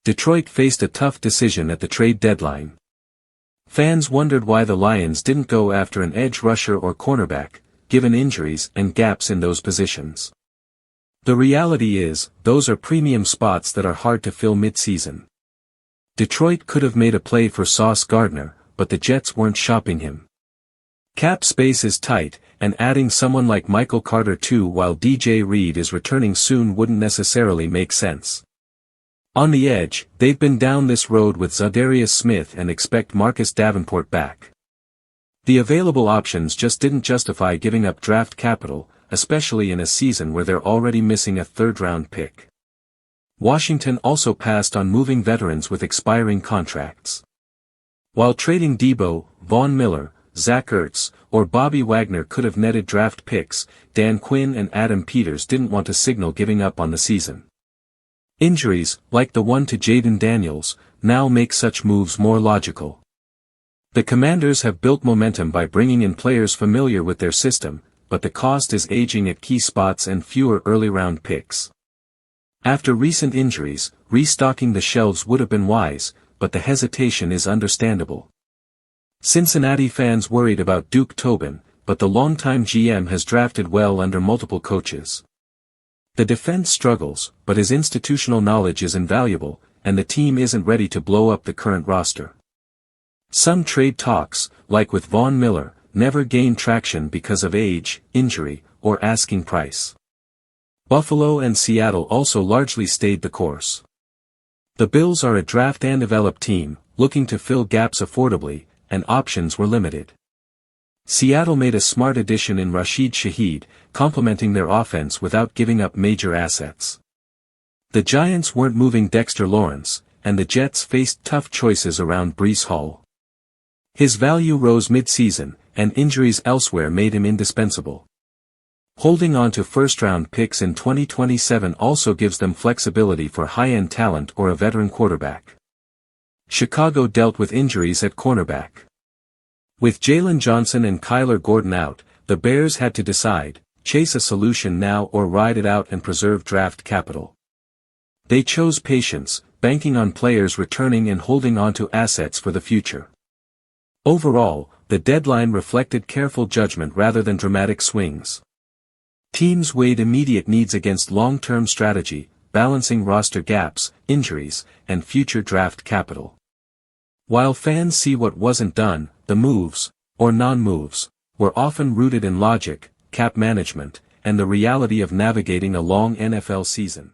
Detroit faced a tough decision at the trade deadline. Fans wondered why the Lions didn't go after an edge rusher or cornerback, given injuries and gaps in those positions. The reality is, those are premium spots that are hard to fill mid-season. Detroit could have made a play for Sauce Gardner, but the Jets weren't shopping him. Cap space is tight, and adding someone like Michael Carter too while DJ Reed is returning soon wouldn't necessarily make sense. On the edge, they've been down this road with Zadarius Smith and expect Marcus Davenport back. The available options just didn't justify giving up draft capital, especially in a season where they're already missing a third-round pick. Washington also passed on moving veterans with expiring contracts. While trading Debo, Von Miller, Zach Ertz, or Bobby Wagner could have netted draft picks, Dan Quinn and Adam Peters didn't want to signal giving up on the season. Injuries, like the one to Jaden Daniels, now make such moves more logical. The Commanders have built momentum by bringing in players familiar with their system, but the cost is aging at key spots and fewer early-round picks. After recent injuries, restocking the shelves would have been wise, but the hesitation is understandable. Cincinnati fans worried about Duke Tobin, but the longtime GM has drafted well under multiple coaches. The defense struggles, but his institutional knowledge is invaluable, and the team isn't ready to blow up the current roster. Some trade talks, like with Von Miller, never gain traction because of age, injury, or asking price. Buffalo and Seattle also largely stayed the course. The Bills are a draft and develop team, looking to fill gaps affordably, and options were limited. Seattle made a smart addition in Rashid Shaheed, complementing their offense without giving up major assets. The Giants weren't moving Dexter Lawrence, and the Jets faced tough choices around Breece Hall. His value rose mid-season, and injuries elsewhere made him indispensable. Holding on to first-round picks in 2027 also gives them flexibility for high-end talent or a veteran quarterback. Chicago dealt with injuries at cornerback. With Jalen Johnson and Kyler Gordon out, the Bears had to decide, chase a solution now or ride it out and preserve draft capital. They chose patience, banking on players returning and holding on to assets for the future. Overall, the deadline reflected careful judgment rather than dramatic swings. Teams weighed immediate needs against long-term strategy, balancing roster gaps, injuries, and future draft capital. While fans see what wasn't done, the moves, or non-moves, were often rooted in logic, cap management, and the reality of navigating a long NFL season.